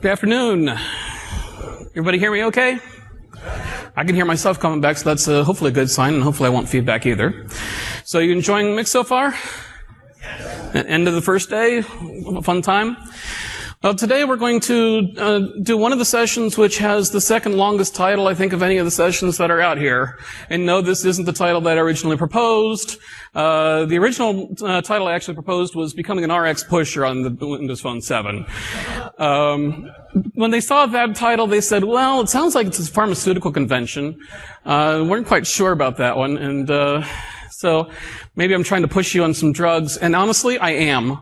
Good afternoon. Everybody hear me okay? I can hear myself coming back, so that's hopefully a good sign, and hopefully I won't feedback either. So you enjoying Mix so far? Yes. End of the first day? Fun time? Well, today we're going to do one of the sessions which has the second longest title, I think, of any of the sessions that are out here. And no, this isn't the title that I originally proposed. The original title I actually proposed was Becoming an RX Pusher on the Windows Phone 7. When they saw that title, they said, well, it sounds like it's a pharmaceutical convention. Weren't quite sure about that one. And so maybe I'm trying to push you on some drugs. And honestly, I am.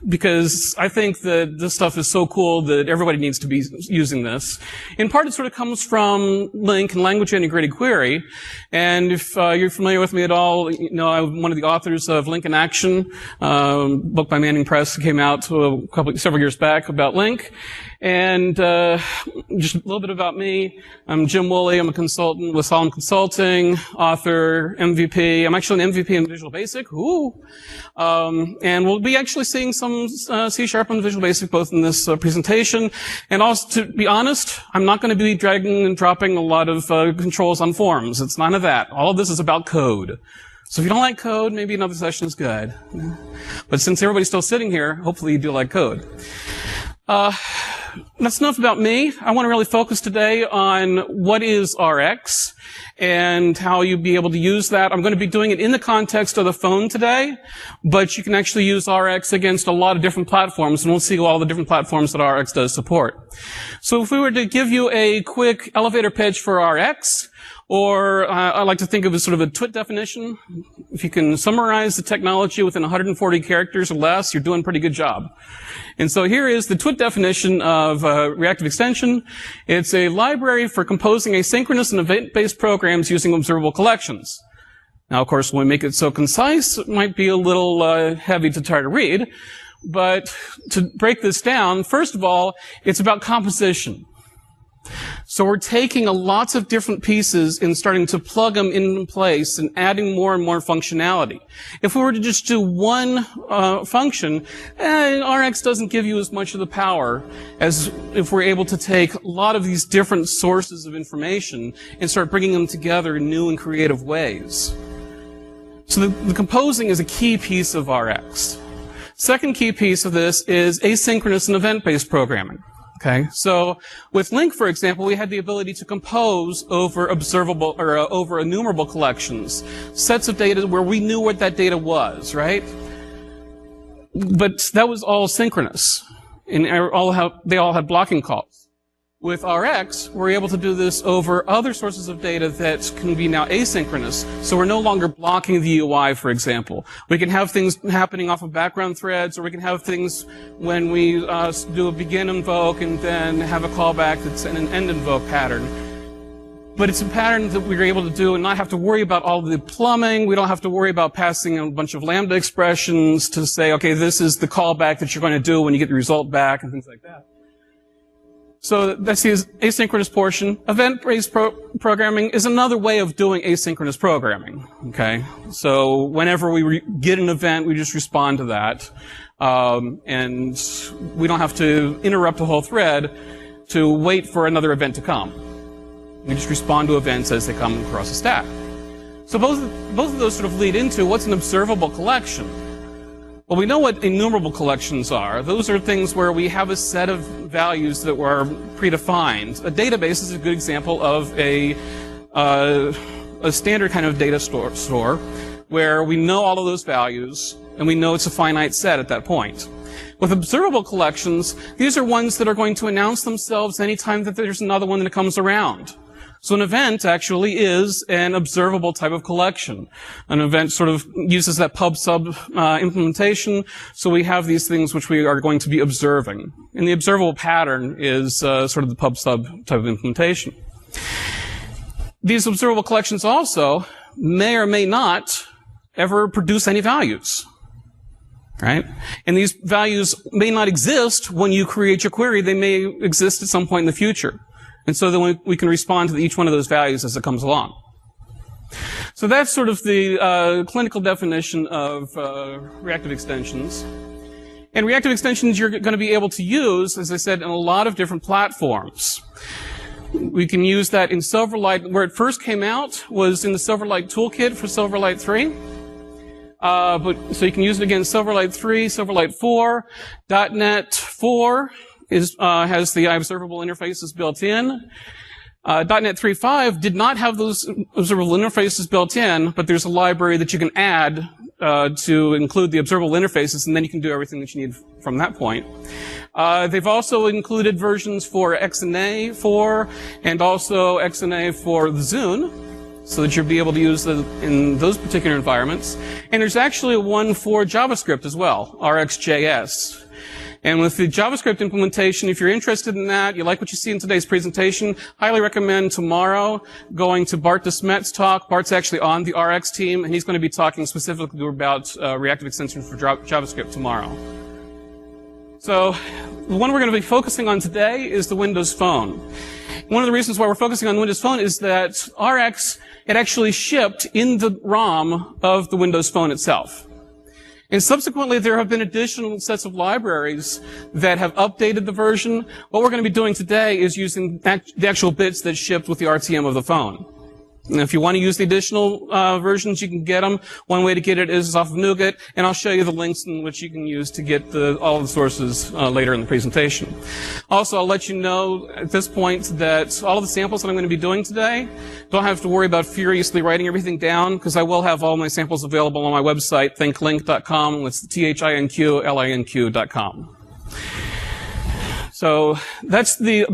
Because I think that this stuff is so cool that everybody needs to be using this. In part, it sort of comes from LINQ and Language Integrated Query. And if you're familiar with me at all, you know I'm one of the authors of LINQ in Action, book by Manning Press that came out several years back about LINQ. And just a little bit about me. I'm Jim Woolley. I'm a consultant with Solomon Consulting, author, MVP. I'm actually an MVP in Visual Basic. Ooh. And we'll be actually seeing some C# on Visual Basic both in this presentation. And also, to be honest, I'm not going to be dragging and dropping a lot of controls on forms. It's none of that. All of this is about code. So if you don't like code, maybe another session is good. But since everybody's still sitting here, hopefully you do like code. That's enough about me. I want to really focus today on what is RX and how you'll be able to use that. I'm going to be doing it in the context of the phone today, but you can actually use RX against a lot of different platforms, and we'll see all the different platforms that RX does support. So if we were to give you a quick elevator pitch for RX, or I like to think of it as sort of a twit definition. If you can summarize the technology within 140 characters or less, you're doing a pretty good job. And so here is the twit definition of reactive extension. It's a library for composing asynchronous and event-based programs using observable collections. Now, of course, when we make it so concise, it might be a little heavy to try to read. But to break this down, first of all, it's about composition. So we're taking lots of different pieces and starting to plug them in place and adding more and more functionality. If we were to just do one function, RX doesn't give you as much of the power as if we're able to take a lot of these different sources of information and start bringing them together in new and creative ways. So the composing is a key piece of RX. Second key piece of this is asynchronous and event-based programming. Okay, so with LINQ, for example, we had the ability to compose over observable or over enumerable collections, sets of data where we knew what that data was, right? But that was all synchronous, and they all had blocking calls. With RX, we're able to do this over other sources of data that can be now asynchronous. So we're no longer blocking the UI, for example. We can have things happening off of background threads, or we can have things when we do a begin invoke and then have a callback that's in an end invoke pattern. But it's a pattern that we're able to do and not have to worry about all the plumbing. We don't have to worry about passing a bunch of Lambda expressions to say, okay, this is the callback that you're going to do when you get the result back and things like that. So that's the asynchronous portion. Event-based programming is another way of doing asynchronous programming. Okay, so whenever we get an event, we just respond to that, and we don't have to interrupt the whole thread to wait for another event to come. We just respond to events as they come across the stack. So both of those sort of lead into what's an observable collection. Well, we know what enumerable collections are. Those are things where we have a set of values that were predefined. A database is a good example of a standard kind of data store where we know all of those values and we know it's a finite set at that point. With observable collections, these are ones that are going to announce themselves anytime that there's another one that comes around. So an event actually is an observable type of collection. An event sort of uses that pub-sub implementation, so we have these things which we are going to be observing. And the observable pattern is sort of the pub-sub type of implementation. These observable collections also may or may not ever produce any values. Right? And these values may not exist when you create your query. They may exist at some point in the future. And so then we can respond to each one of those values as it comes along. So that's sort of the clinical definition of reactive extensions. And reactive extensions you're going to be able to use, as I said, in a lot of different platforms. We can use that in Silverlight. Where it first came out was in the Silverlight toolkit for Silverlight 3. So you can use it again in Silverlight 3, Silverlight 4. .NET 4 has the observable interfaces built in. .NET 3.5 did not have those observable interfaces built in, but there's a library that you can add to include the observable interfaces, and then you can do everything that you need from that point. They've also included versions for XNA 4 and also XNA for the Zune, so that you'll be able to use it in those particular environments. And there's actually one for JavaScript as well, RxJS. And with the JavaScript implementation, if you're interested in that, you like what you see in today's presentation, highly recommend tomorrow going to Bart de Smet's talk. Bart's actually on the RX team, and he's going to be talking specifically about reactive extensions for JavaScript tomorrow. So the one we're going to be focusing on today is the Windows Phone. One of the reasons why we're focusing on Windows Phone is that RX had actually shipped in the ROM of the Windows Phone itself. And subsequently, there have been additional sets of libraries that have updated the version. What we're going to be doing today is using the actual bits that shipped with the RTM of the phone. And if you want to use the additional versions, you can get them. One way to get it is off of Nougat, and I'll show you the links in which you can use to get all of the sources later in the presentation. Also, I'll let you know at this point that all of the samples that I'm going to be doing today, don't have to worry about furiously writing everything down, because I will have all my samples available on my website, thinklink.com. It's thinklink.com. So that's the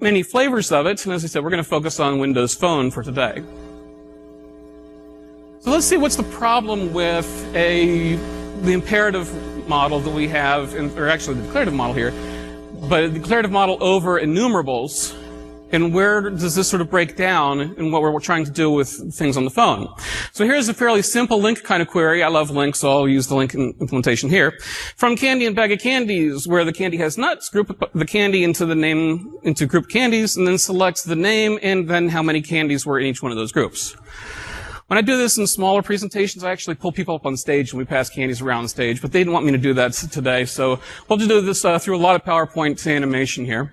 many flavors of it, and as I said, we're going to focus on Windows Phone for today. So let's see what's the problem with the imperative model that we have, or actually the declarative model here, but the declarative model over enumerables, and where does this sort of break down in what we're trying to do with things on the phone. So here's a fairly simple link kind of query. I love links, so I'll use the link implementation here. From candy and bag of candies, where the candy has nuts, group the candy into group candies, and then selects the name and then how many candies were in each one of those groups. When I do this in smaller presentations, I actually pull people up on stage and we pass candies around the stage, but they didn't want me to do that today, so we'll do this through a lot of PowerPoint animation here.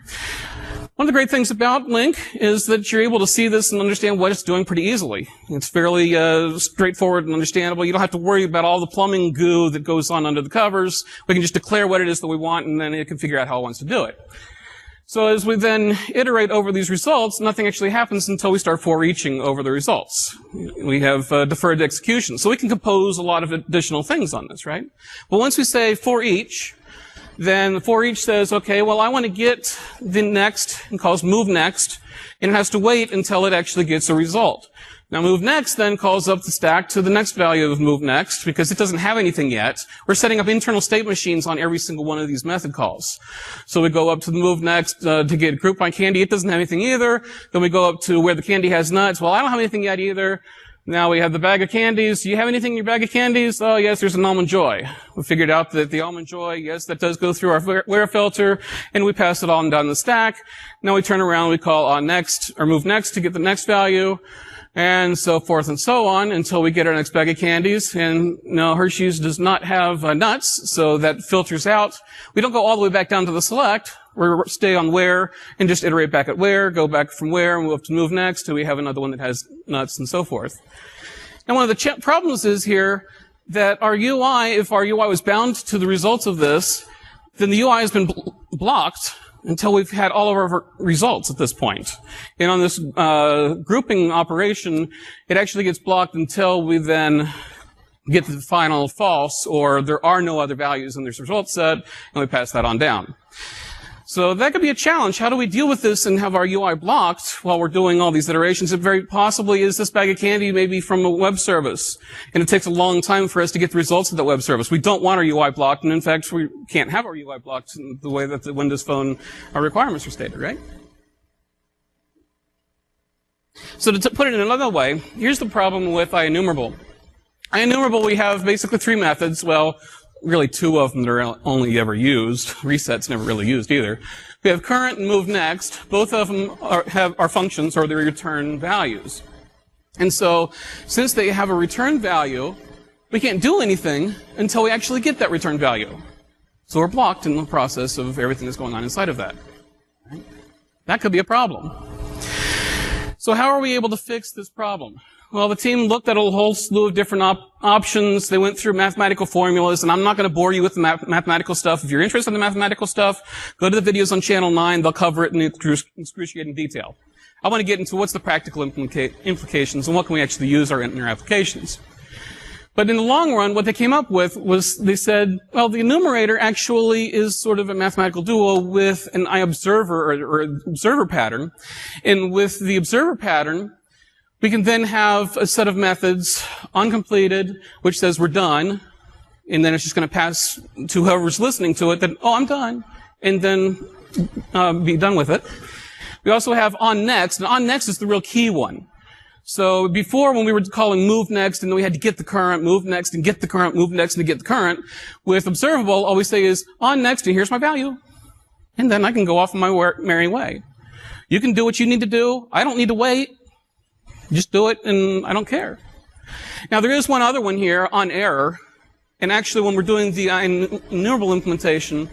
One of the great things about Link is that you're able to see this and understand what it's doing pretty easily. It's fairly straightforward and understandable. You don't have to worry about all the plumbing goo that goes on under the covers. We can just declare what it is that we want, and then it can figure out how it wants to do it. So as we then iterate over these results, nothing actually happens until we start for eaching over the results. We have deferred execution. So we can compose a lot of additional things on this, right? But once we say for each, then the for each says, okay, well, I want to get the next, and calls move next, and it has to wait until it actually gets a result. Now, move next then calls up the stack to the next value of move next, because it doesn't have anything yet. We're setting up internal state machines on every single one of these method calls. So we go up to the move next to get group by candy. It doesn't have anything either. Then we go up to where the candy has nuts. Well, I don't have anything yet either. Now we have the bag of candies. Do you have anything in your bag of candies? Oh, yes, there's an Almond Joy. We figured out that the Almond Joy, yes, that does go through our where filter, and we pass it on down the stack. Now we turn around, we call on next, or move next to get the next value, and so forth and so on until we get our next bag of candies. And no, Hershey's does not have nuts, so that filters out. We don't go all the way back down to the select. We stay on where and just iterate back at where, go back from where, and move to move next till we have another one that has nuts and so forth. And one of the problems is here that our UI, if our UI was bound to the results of this, then the UI has been blocked until we've had all of our results at this point. And on this grouping operation, it actually gets blocked until we then get to the final false, or there are no other values in this result set, and we pass that on down. So that could be a challenge. How do we deal with this and have our UI blocked while we're doing all these iterations? It very possibly is this bag of candy maybe from a web service, and it takes a long time for us to get the results of that web service. We don't want our UI blocked, and in fact, we can't have our UI blocked in the way that the Windows Phone requirements are stated, right? So to put it in another way, here's the problem with IEnumerable. IEnumerable, we have basically three methods. Well, really two of them that are only ever used. Reset's never really used either. We have current and move next. Both of them are functions, or they return values. And so, since they have a return value, we can't do anything until we actually get that return value. So we're blocked in the process of everything that's going on inside of that. Right? That could be a problem. So how are we able to fix this problem? Well, the team looked at a whole slew of different options. They went through mathematical formulas, and I'm not going to bore you with the mathematical stuff. If you're interested in the mathematical stuff, go to the videos on Channel 9. They'll cover it in excruciating detail. I want to get into what's the practical implications and what can we actually use in our applications. But in the long run, what they came up with was they said, well, the enumerator actually is sort of a mathematical duo with an iObserver or observer pattern. And with the observer pattern, we can then have a set of methods, onCompleted, which says we're done, and then it's just going to pass to whoever's listening to it that, oh, I'm done, and then be done with it. We also have onNext, and onNext is the real key one. So before, when we were calling moveNext, and then we had to get the current, move next, and get the current, move next, and get the current, with observable, all we say is onNext, and here's my value. And then I can go off on my merry way. You can do what you need to do. I don't need to wait. Just do it, and I don't care. Now, there is one other one here on error. And actually, when we're doing the enumerable implementation,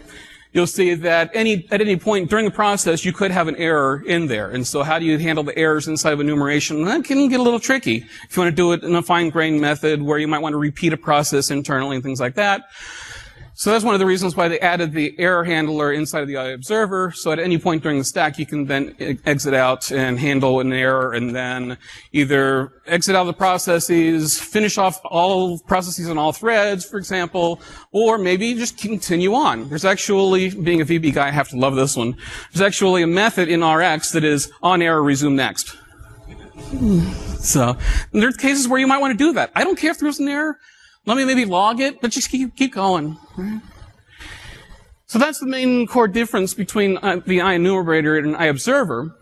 you'll see that at any point during the process, you could have an error in there. And so how do you handle the errors inside of enumeration? That can get a little tricky if you want to do it in a fine-grained method where you might want to repeat a process internally and things like that. So that's one of the reasons why they added the error handler inside of the iObserver. So at any point during the stack, you can then exit out and handle an error and then either exit out of the processes, finish off all processes on all threads, for example, or maybe just continue on. There's actually, being a VB guy, I have to love this one. There's actually a method in Rx that is on error, resume next. So there's cases where you might want to do that. I don't care if there's an error. Let me maybe log it, but just keep going. Right? So that's the main core difference between the iEnumerator and iObserver.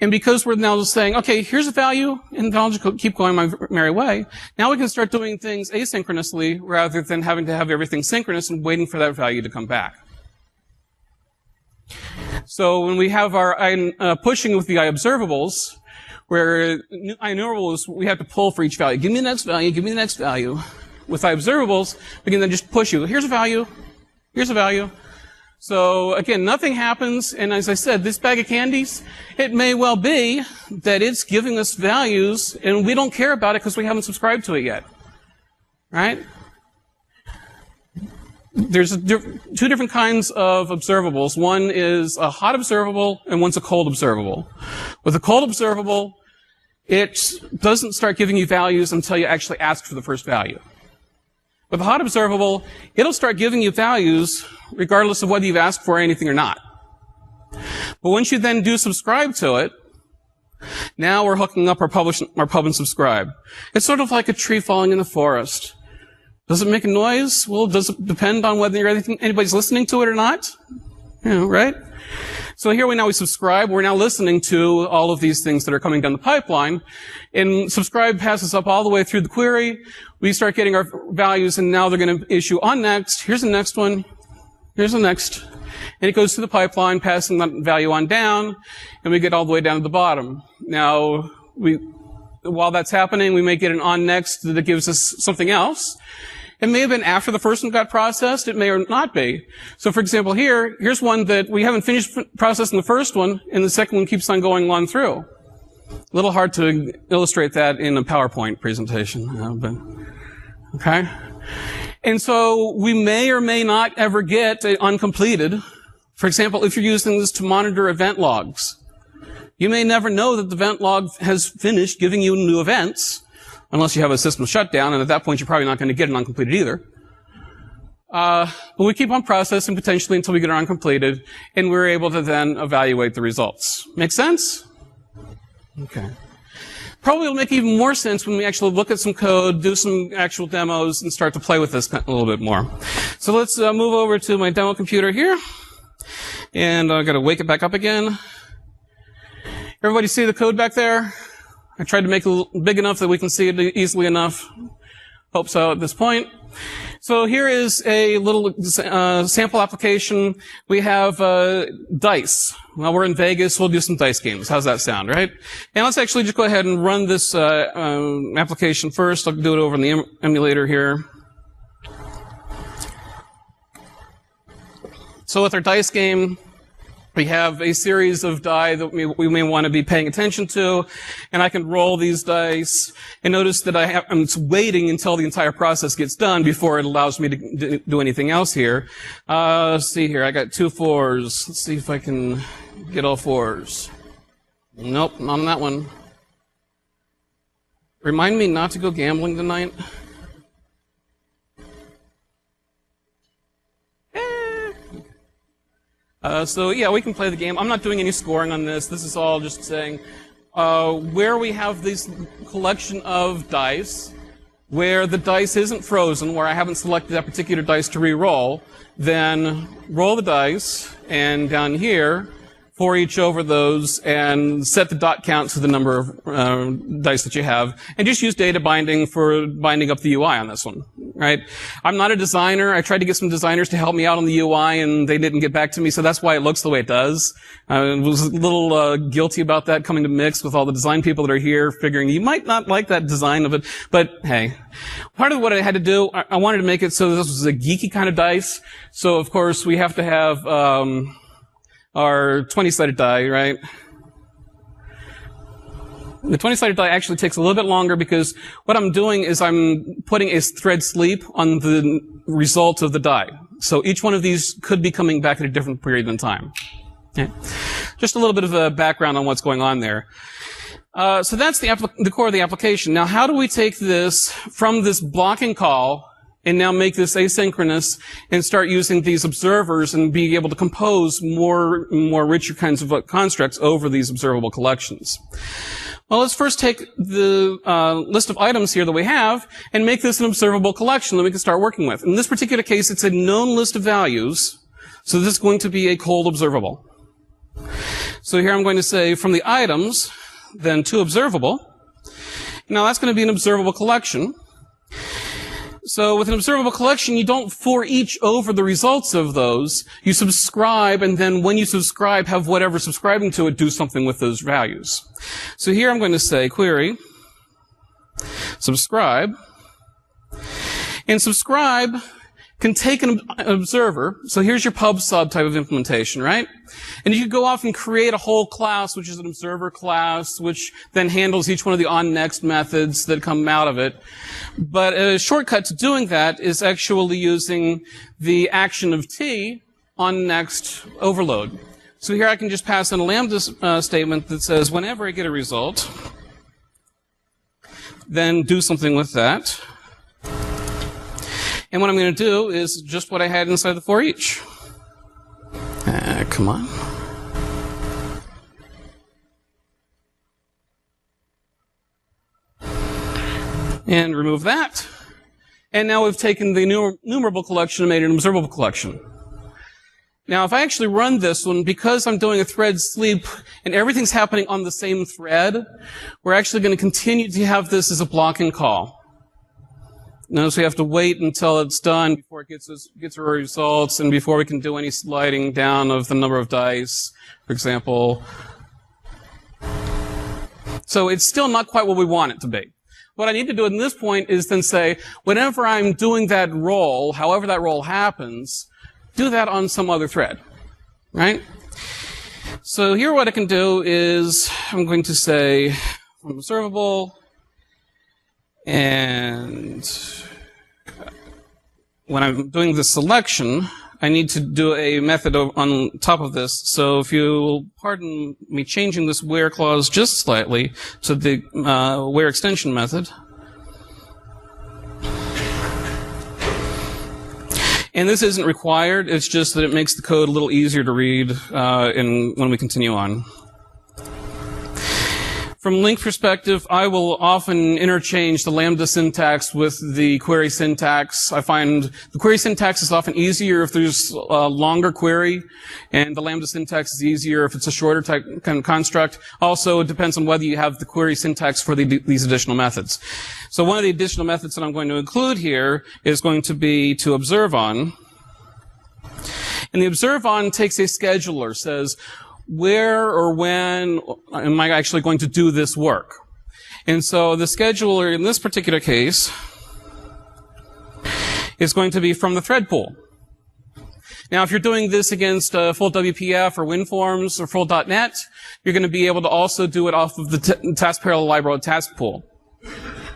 And because we're now saying, okay, here's a value, and I'll just keep going my merry way, now we can start doing things asynchronously rather than having to have everything synchronous and waiting for that value to come back. So when we have our pushing with the iObservables, where iEnumerables, we have to pull for each value. Give me the next value, give me the next value. With iObservables, we can then just push you. Here's a value, here's a value. So again, nothing happens, and as I said, this bag of candies, it may well be that it's giving us values, and we don't care about it because we haven't subscribed to it yet. Right? There's two different kinds of observables. One is a hot observable, and one's a cold observable. With a cold observable, it doesn't start giving you values until you actually ask for the first value. With a hot observable, it'll start giving you values regardless of whether you've asked for anything or not. But once you then do subscribe to it, now we're hooking up our pub and subscribe. It's sort of like a tree falling in the forest. Does it make a noise? Well, does it depend on whether anybody's listening to it or not? You know, right? So here we subscribe. We're now listening to all of these things that are coming down the pipeline. And subscribe passes up all the way through the query. We start getting our values, and now they're going to issue on next. Here's the next one. Here's the next. And it goes through the pipeline, passing that value on down, and we get all the way down to the bottom. Now, while that's happening, we may get an on next that gives us something else. It may have been after the first one got processed. It may or not be. So, for example, here's one that we haven't finished processing the first one, and the second one keeps on going on through. A little hard to illustrate that in a PowerPoint presentation, but okay. And so we may or may not ever get uncompleted. For example, if you're using this to monitor event logs, you may never know that the event log has finished giving you new events, unless you have a system shutdown, and at that point you're probably not going to get it uncompleted either. But we keep on processing potentially until we get it uncompleted, and we're able to then evaluate the results. Make sense? Okay. Probably will make even more sense when we actually look at some code, do some actual demos, and start to play with this a little bit more. So let's move over to my demo computer here. And I've got to wake it back up again. Everybody see the code back there? I tried to make it big enough that we can see it easily enough. Hope so at this point. So here is a little sample application. We have dice. Well, we're in Vegas. We'll do some dice games. How's that sound, right? And let's actually just go ahead and run this application first. I'll do it over in the emulator here. So with our dice game, we have a series of die that we may want to be paying attention to, and I can roll these dice, and notice that I'm waiting until the entire process gets done before it allows me to do anything else here. Let's see here, I got 2 4s. Let's see if I can get all 4s. Nope, not on that one. Remind me not to go gambling tonight. So yeah, we can play the game. I'm not doing any scoring on this. This is all just saying where we have this collection of dice, where the dice isn't frozen, where I haven't selected that particular dice to re-roll, then roll the dice, and down here, for each over those, and set the dot count to the number of dice that you have, and just use data binding for binding up the UI on this one, right? I'm not a designer. I tried to get some designers to help me out on the UI, and they didn't get back to me, so that's why it looks the way it does. I was a little guilty about that coming to Mix with all the design people that are here, figuring you might not like that design of it, but hey. Part of what I had to do, I wanted to make it so this was a geeky kind of dice, so of course we have to have our 20-sided die, right? The 20-sided die actually takes a little bit longer because what I'm doing is I'm putting a thread sleep on the result of the die. So each one of these could be coming back at a different period in time. Okay. Just a little bit of a background on what's going on there. So that's the core of the application. Now, how do we take this from this blocking call and now make this asynchronous and start using these observers and being able to compose more richer kinds of constructs over these observable collections? Well, let's first take the list of items here that we have and make this an observable collection that we can start working with. In this particular case, it's a known list of values, so this is going to be a cold observable. So here I'm going to say from the items, then to observable. Now that's going to be an observable collection. So with an observable collection, you don't for each over the results of those. You subscribe, and then when you subscribe, have whatever subscribing to it do something with those values. So here I'm going to say query subscribe. And subscribe can take an observer. So here's your pub sub type of implementation, right? And you could go off and create a whole class, which is an observer class, which then handles each one of the on-next methods that come out of it. But a shortcut to doing that is actually using the action of T on next overload. So here I can just pass in a lambda statement that says whenever I get a result, then do something with that. And what I'm going to do is just what I had inside the for each. Come on. And remove that. And now we've taken the numerable collection and made an observable collection. Now, if I actually run this one, because I'm doing a thread sleep and everything's happening on the same thread, we're actually going to continue to have this as a blocking call. Notice we have to wait until it's done before it gets our results and before we can do any sliding down of the number of dice, for example. So it's still not quite what we want it to be. What I need to do at this point is then say, whenever I'm doing that roll, however that roll happens, do that on some other thread, right? So here what I can do is I'm going to say from observable, and when I'm doing the selection, I need to do a method on top of this. So if you'll pardon me changing this where clause just slightly to the where extension method. And this isn't required, it's just that it makes the code a little easier to read when we continue on. From link perspective, I will often interchange the Lambda syntax with the query syntax. I find the query syntax is often easier if there's a longer query, and the Lambda syntax is easier if it's a shorter type kind of construct. Also, it depends on whether you have the query syntax for these additional methods. So one of the additional methods that I'm going to include here is going to be to observe on. And the observe on takes a scheduler, says, where or when am I actually going to do this work? And so the scheduler in this particular case is going to be from the thread pool. Now, if you're doing this against full WPF or WinForms or full .NET, you're going to be able to also do it off of the task parallel library task pool.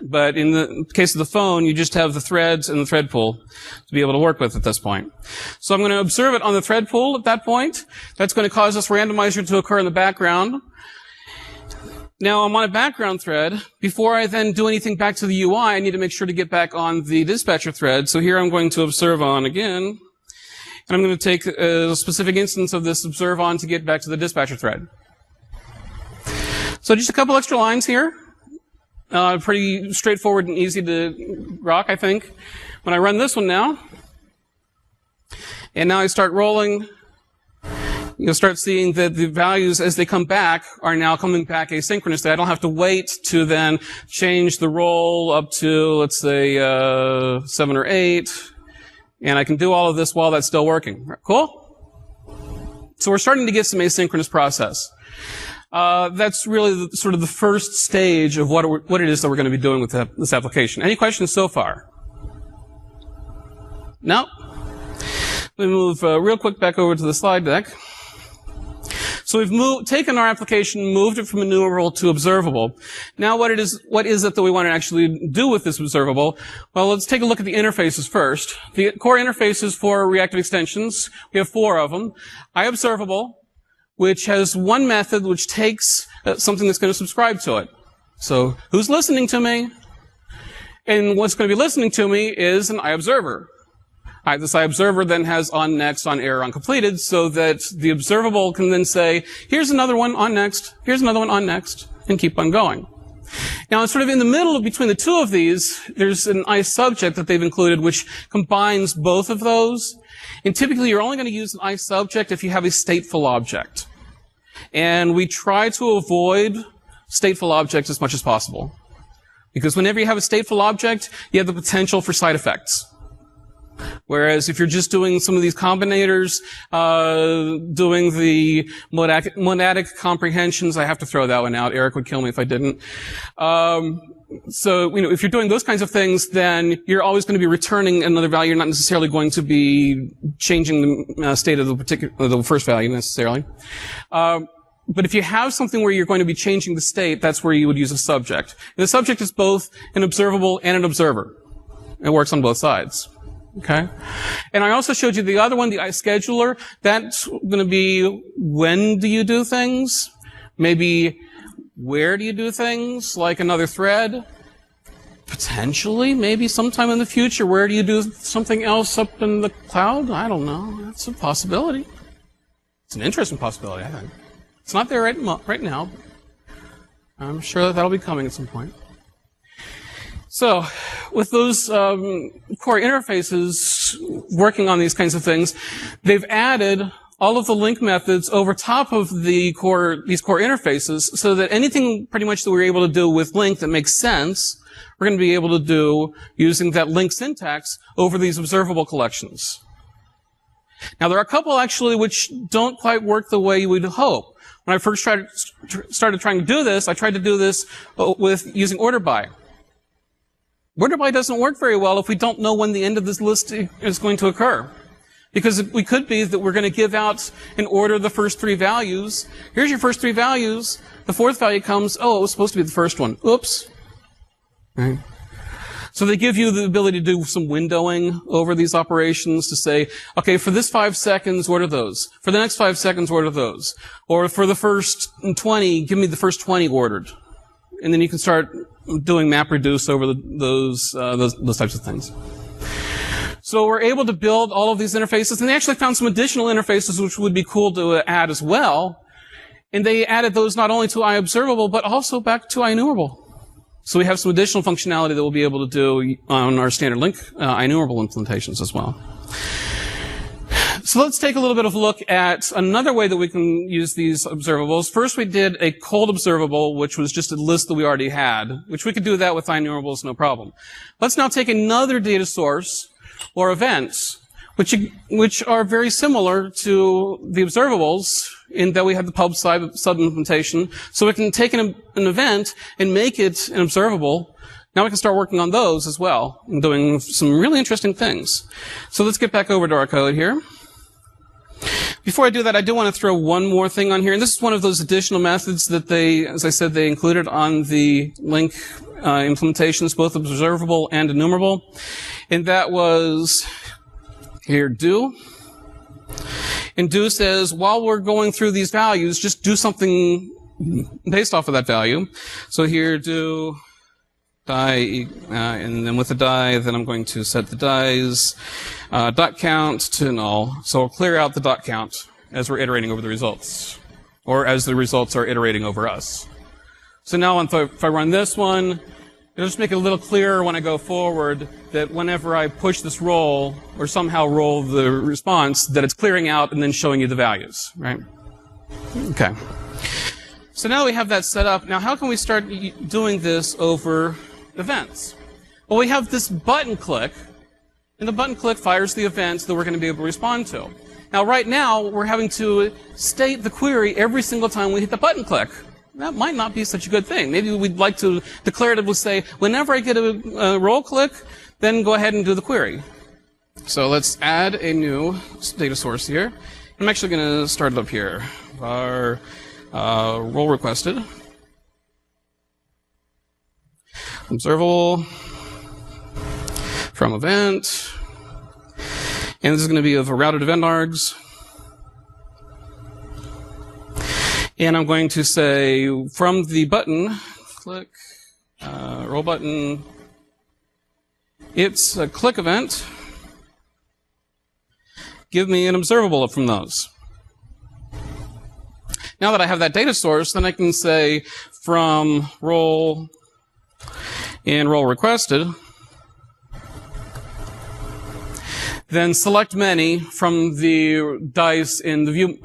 But in the case of the phone, you just have the threads and the thread pool to be able to work with at this point. So I'm going to observe it on the thread pool at that point. That's going to cause this randomizer to occur in the background. Now, I'm on a background thread. Before I then do anything back to the UI, I need to make sure to get back on the dispatcher thread. So here I'm going to observe on again. And I'm going to take a specific instance of this observe on to get back to the dispatcher thread. So just a couple extra lines here. Pretty straightforward and easy to rock, I think. When I run this one now, and now I start rolling, you'll start seeing that the values as they come back are now coming back asynchronously. I don't have to wait to then change the roll up to, let's say, 7 or 8. And I can do all of this while that's still working. Cool? So we're starting to get some asynchronous process. That's really sort of the first stage of what it is that we're going to be doing with this application. Any questions so far? No? Let me move real quick back over to the slide deck. So we've taken our application, moved it from enumerable to observable. Now what is it that we want to actually do with this observable? Well, let's take a look at the interfaces first. The core interfaces for reactive extensions, we have 4 of them. iObservable, which has one method which takes something that's going to subscribe to it. So who's listening to me? And what's going to be listening to me is an iObserver. This iObserver then has on next, on error, on completed, so that the observable can then say, here's another one on next, here's another one on next, and keep on going. Now, sort of in the middle between the two of these, there's an iSubject that they've included which combines both of those. And typically, you're only going to use an iSubject if you have a stateful object. And we try to avoid stateful objects as much as possible. Because whenever you have a stateful object, you have the potential for side effects. Whereas if you're just doing some of these combinators, doing the monadic comprehensions, I have to throw that one out. Eric would kill me if I didn't. So, if you're doing those kinds of things, then you're always going to be returning another value. You're not necessarily going to be changing the state of the first value necessarily. But if you have something where you're going to be changing the state, that's where you would use a subject. And the subject is both an observable and an observer. It works on both sides. Okay? And I also showed you the other one, the iScheduler. That's going to be when do you do things? Maybe where do you do things? Like another thread? Potentially, maybe sometime in the future. Where do you do something else up in the cloud? I don't know. That's a possibility. It's an interesting possibility, I think. It's not there right now. I'm sure that'll be coming at some point. So, with those core interfaces working on these kinds of things, they've added all of the link methods over top of these core interfaces so that anything pretty much that we're able to do with link that makes sense, we're going to be able to do using that link syntax over these observable collections. Now, there are a couple actually which don't quite work the way you would hope. When I first started trying to do this, I tried to do this with using order by. Order by doesn't work very well if we don't know when the end of this list is going to occur. Because we could be that we're going to give out in order the first 3 values. Here's your first 3 values. The 4th value comes, oh, it was supposed to be the first one. Oops. Right. So they give you the ability to do some windowing over these operations to say, okay, for this 5 seconds, what are those? For the next 5 seconds, what are those? Or for the first 20, give me the first 20 ordered. And then you can start doing map reduce over those types of things. So we're able to build all of these interfaces, and they actually found some additional interfaces which would be cool to add as well. And they added those not only to iObservable, but also back to iEnumerable. So we have some additional functionality that we'll be able to do on our standard link iEnumerable implementations as well. So let's take a little bit of a look at another way that we can use these observables. First, we did a cold observable, which was just a list that we already had, which we could do that with iEnumerables, no problem. Let's now take another data source, or events, which are very similar to the observables in that we have the pub sub implementation. So we can take an event and make it an observable. Now we can start working on those as well and doing some really interesting things. So let's get back over to our code here. Before I do that, I do want to throw one more thing on here, and this is one of those additional methods that they, as I said, they included on the link implementations, both observable and enumerable, and that was here do. And do says, while we're going through these values, just do something based off of that value. So here do die, and then with the die, then I'm going to set the die's dot count to null. So I'll clear out the dot count as we're iterating over the results, or as the results are iterating over us. So now if I run this one, it'll just make it a little clearer when I go forward that whenever I push this roll, or somehow roll the response, that it's clearing out and then showing you the values, right? Okay. So now we have that set up. Now how can we start doing this over events? Well, we have this button click, and the button click fires the events that we're going to be able to respond to. Now right now, we're having to state the query every single time we hit the button click. That might not be such a good thing. Maybe we'd like to declaratively say, whenever I get a roll click, then go ahead and do the query. So let's add a new data source here. I'm actually going to start it up here. Our roll requested. Observable from event. And this is going to be of a routed event args. And I'm going to say from the button, click, roll button, it's a click event. Give me an observable from those. Now that I have that data source, then I can say from roll and roll requested, then select many from the dice in the view,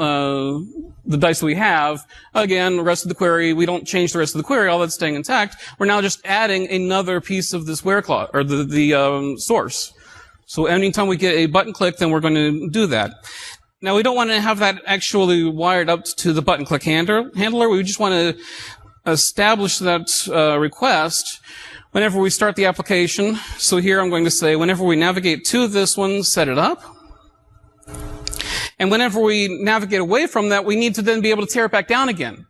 the dice that we have. Again, the rest of the query, we don't change the rest of the query, all that's staying intact. We're now just adding another piece of this where clause, or the source. So anytime we get a button click, then we're going to do that. Now we don't want to have that actually wired up to the button click handler. We just want to establish that request whenever we start the application. So here I'm going to say whenever we navigate to this one, set it up. And whenever we navigate away from that, we need to then be able to tear it back down again,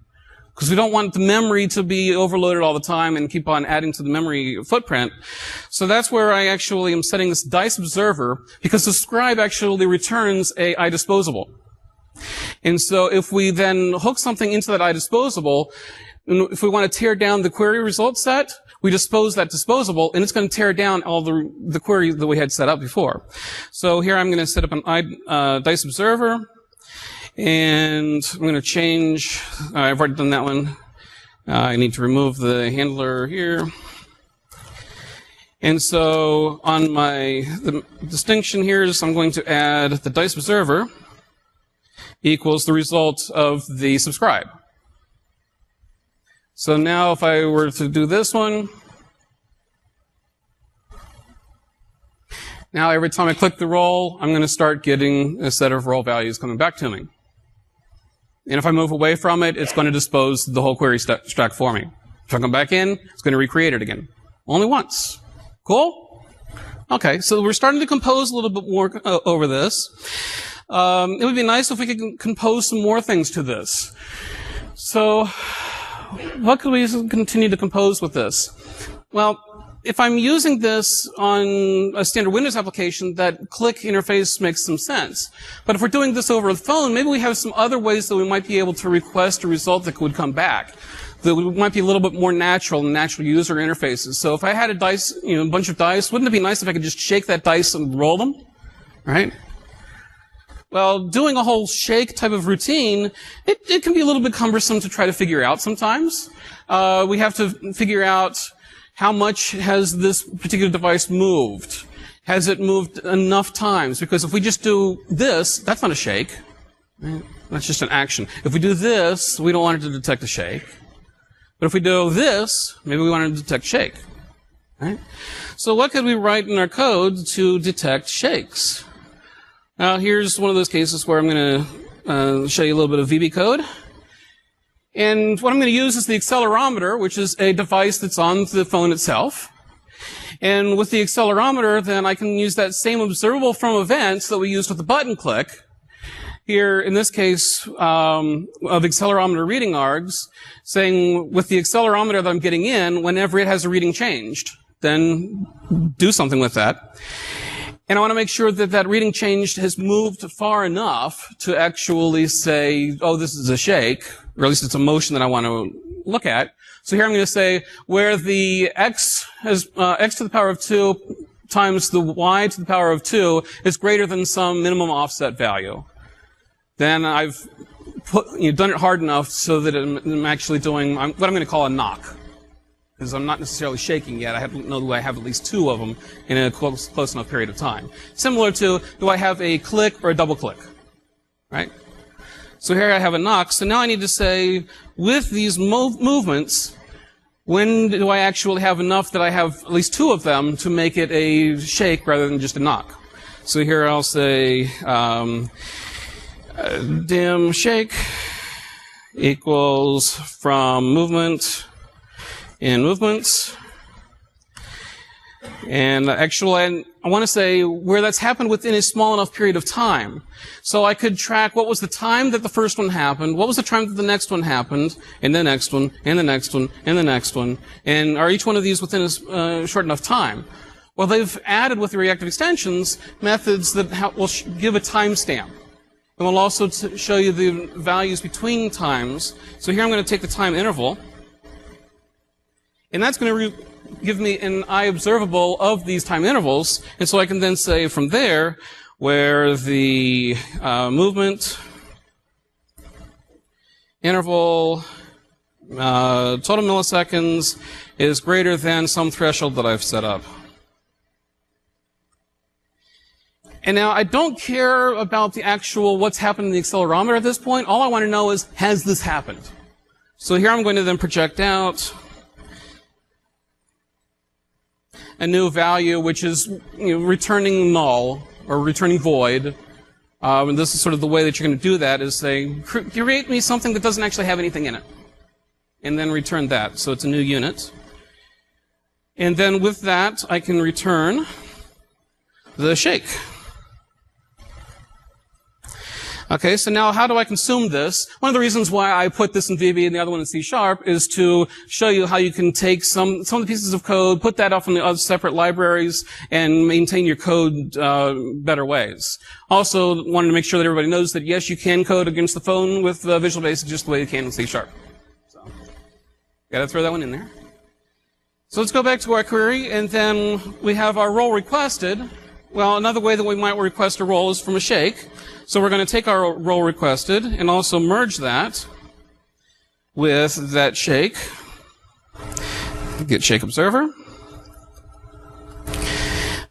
because we don't want the memory to be overloaded all the time and keep on adding to the memory footprint. So that's where I actually am setting this dice observer, because the scribe actually returns a iDisposable. And so if we then hook something into that iDisposable, if we want to tear down the query result set, we dispose that disposable, and it's going to tear down all the queries that we had set up before. So here I'm going to set up an dice observer, and I'm going to change. I've already done that one. I need to remove the handler here. And so on the distinction here is I'm going to add the dice observer equals the result of the subscribe. So now if I were to do this one, now every time I click the roll, I'm going to start getting a set of roll values coming back to me. And if I move away from it, it's going to dispose the whole query stack for me. If I come back in, it's going to recreate it again. Only once. Cool? Okay, so we're starting to compose a little bit more over this. It would be nice if we could compose some more things to this. So what could we continue to compose with this? Well, if I'm using this on a standard Windows application, that click interface makes some sense. But if we're doing this over the phone, maybe we have some other ways that we might be able to request a result that would come back, that might be a little bit more natural and natural user interfaces. So if I had a dice, a bunch of dice, wouldn't it be nice if I could just shake that dice and roll them? Right? Well, doing a whole shake type of routine, it can be a little bit cumbersome to try to figure out sometimes. We have to figure out how much has this particular device moved. Has it moved enough times? Because if we just do this, that's not a shake. Right? That's just an action. If we do this, we don't want it to detect a shake. But if we do this, maybe we want it to detect shake. Right? So what could we write in our code to detect shakes? Now, here's one of those cases where I'm going to show you a little bit of VB code. And what I'm going to use is the accelerometer, which is a device that's on the phone itself. And with the accelerometer, then I can use that same observable from events that we used with the button click. here, in this case, of accelerometer reading args, saying with the accelerometer that I'm getting in, whenever it has a reading changed, then do something with that. And I want to make sure that that reading change has moved far enough to actually say, oh, this is a shake, or at least it's a motion that I want to look at. So here I'm going to say where the x has x to the power of 2 times the y to the power of 2 is greater than some minimum offset value. Then I've done it hard enough so that I'm actually doing what I'm going to call a knock. Because I'm not necessarily shaking yet. I have to know do I have at least 2 of them in a close enough period of time. Similar to, do I have a click or a double click? Right? So here I have a knock. So now I need to say, with these movements, when do I actually have enough that I have at least 2 of them to make it a shake rather than just a knock? So here I'll say dim shake equals from movement in movements. And actually, I want to say where that's happened within a small enough period of time. So I could track what was the time that the first one happened, what was the time that the next one happened, and the next one, and the next one, and the next one. And are each one of these within a short enough time? Well, they've added with the reactive extensions methods that will give a timestamp. And will also show you the values between times. So here I'm going to take the time interval. And that's going to give me an I observable of these time intervals. And so I can then say from there where the movement interval total milliseconds is greater than some threshold that I've set up. And now I don't care about the actual what's happened in the accelerometer at this point. All I want to know is, has this happened? So here I'm going to then project out a new value which is returning null or returning void. And this is sort of the way that you're going to do that, is say, create me something that doesn't actually have anything in it. And then return that. So it's a new unit. And then with that, I can return the shake. Okay, so now how do I consume this? One of the reasons why I put this in VB and the other one in C# is to show you how you can take some of the pieces of code, put that up in the other separate libraries, and maintain your code better ways. Also, wanted to make sure that everybody knows that yes, you can code against the phone with Visual Basic just the way you can with C#. So, gotta throw that one in there. So let's go back to our query, and then we have our role requested. Well, another way that we might request a role is from a shake. So we're going to take our role requested and also merge that with that shake. Get shake observer.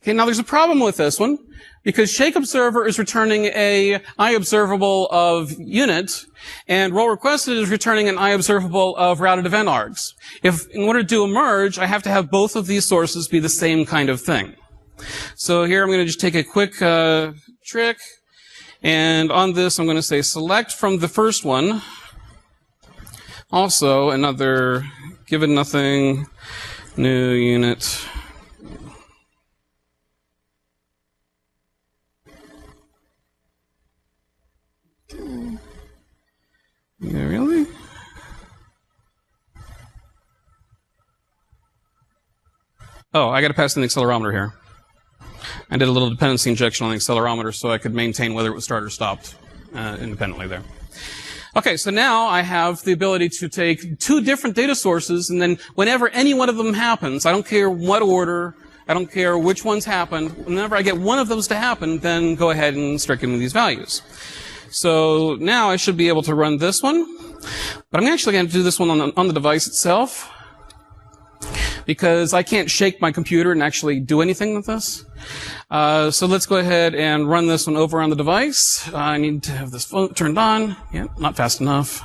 Okay, now there's a problem with this one, because shake observer is returning a I observable of unit, and role requested is returning an I observable of routed event args. If in order to do a merge, I have to have both of these sources be the same kind of thing. So here I'm going to just take a quick trick. And on this, I'm going to say select from the first one. Also, another given nothing, new unit. Yeah, really? Oh, I got to pass in the accelerometer here. I did a little dependency injection on the accelerometer so I could maintain whether it was start or stopped independently there. Okay, so now I have the ability to take 2 different data sources, and then whenever any one of them happens, I don't care what order, I don't care which ones happened, whenever I get one of those to happen, then go ahead and start giving these values. So now I should be able to run this one, but I'm actually going to do this one on the device itself, because I can't shake my computer and actually do anything with this. So let's go ahead and run this one over on the device. I need to have this phone turned on. Yeah, not fast enough.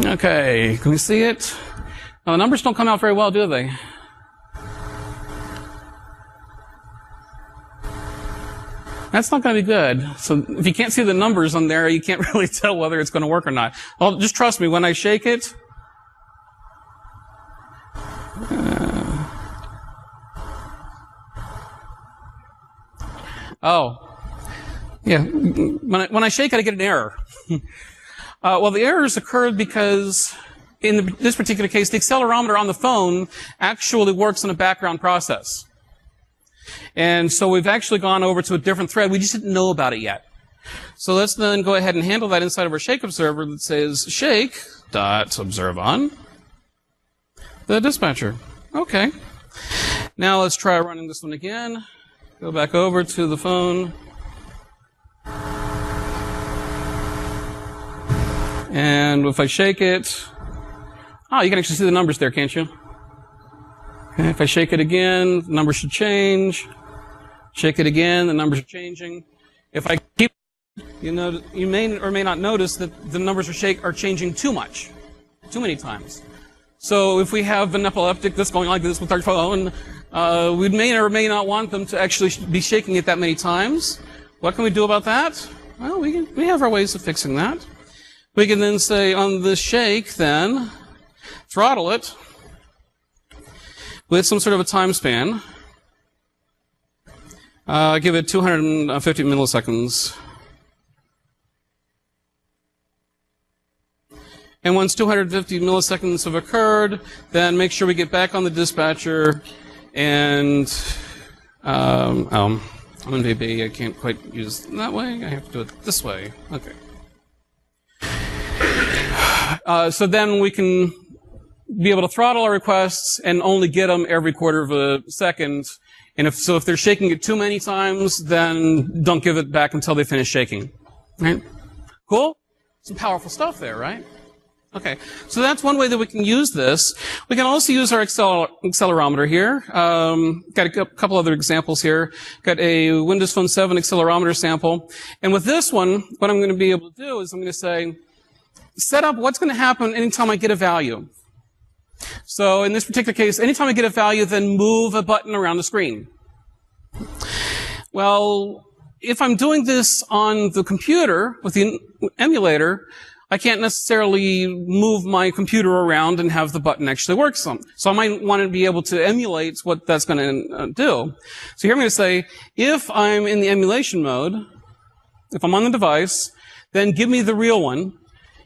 Okay, can we see it? Oh, the numbers don't come out very well, do they? That's not going to be good. So if you can't see the numbers on there, you can't really tell whether it's going to work or not. Well, just trust me, when I shake it, yeah, when I shake it, I get an error. Well, the errors occurred because in this particular case, the accelerometer on the phone actually works in a background process. And so we've actually gone over to a different thread. We just didn't know about it yet. So let's then go ahead and handle that inside of our shake observer that says shake.observe on the dispatcher. Okay. Now let's try running this one again. Go back over to the phone. And if I shake it, you can actually see the numbers there, can't you? Okay, if I shake it again, the numbers should change. Shake it again, the numbers are changing. If I keep, you may or may not notice that the numbers are changing too much, too many times. So if we have an epileptic that's going like this with our phone, we may or may not want them to actually be shaking it that many times. What can we do about that? Well, we have our ways of fixing that. We can then say on the shake, then, throttle it with some sort of a time span. Give it 250 milliseconds. And once 250 milliseconds have occurred, then make sure we get back on the dispatcher and, I'm in VB, I can't quite use it that way, I have to do it this way. Okay. So then we can be able to throttle our requests and only get them every quarter of a second. And if they're shaking it too many times, then don't give it back until they finish shaking. Right? Cool? Some powerful stuff there, right? Okay. So that's one way that we can use this. We can also use our accelerometer here. Got a couple other examples here. Got a Windows Phone 7 accelerometer sample. And with this one, what I'm going to be able to do is I'm going to say, set up what's going to happen anytime I get a value. So in this particular case, anytime I get a value, then move a button around the screen. Well, if I'm doing this on the computer with the emulator, I can't necessarily move my computer around and have the button actually work some. So I might want to be able to emulate what that's going to do. So here I'm going to say, if I'm in the emulation mode, if I'm on the device, then give me the real one.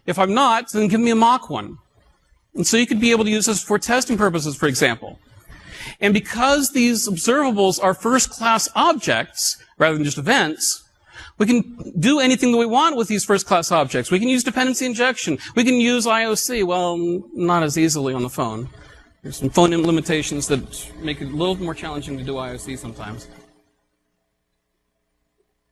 If I'm not, then give me a mock one. And so you could be able to use this for testing purposes, for example. And because these observables are first-class objects, rather than just events, we can do anything that we want with these first-class objects. We can use dependency injection. We can use IOC. Well, not as easily on the phone. There's some phone limitations that make it a little more challenging to do IOC sometimes.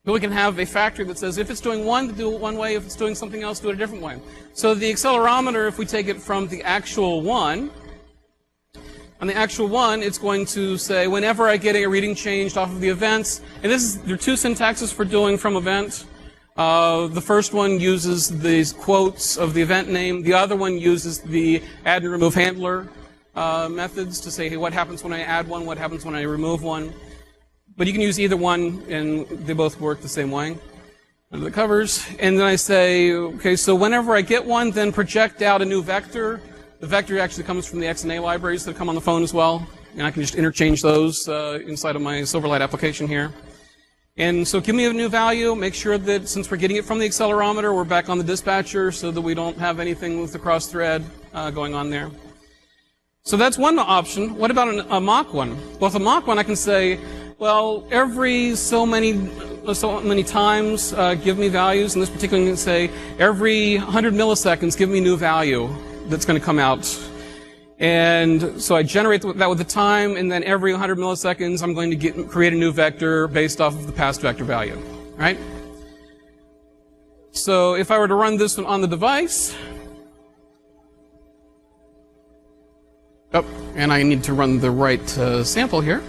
But we can have a factory that says if it's doing one, do it one way. If it's doing something else, do it a different way. So the accelerometer, if we take it from the actual one, on the actual one, it's going to say whenever I get a reading changed off of the events, and there are two syntaxes for doing from event. The first one uses these quotes of the event name. The other one uses the add and remove handler methods to say, hey, what happens when I add one? What happens when I remove one? But you can use either one, and they both work the same way. Under the covers. And then I say, okay, so whenever I get one, then project out a new vector. The vector actually comes from the X and A libraries that come on the phone as well. And I can just interchange those inside of my Silverlight application here. And so give me a new value. Make sure that since we're getting it from the accelerometer, we're back on the dispatcher so that we don't have anything with the cross-thread going on there. So that's one option. What about a mock one? Well, with a mock one, I can say, well, every so many times, give me values. In this particular, I can say, every 100 milliseconds, give me a new value that's going to come out. And so I generate that with the time, and then every 100 milliseconds, I'm going to create a new vector based off of the past vector value, right? So if I were to run this one on the device, and I need to run the right sample here.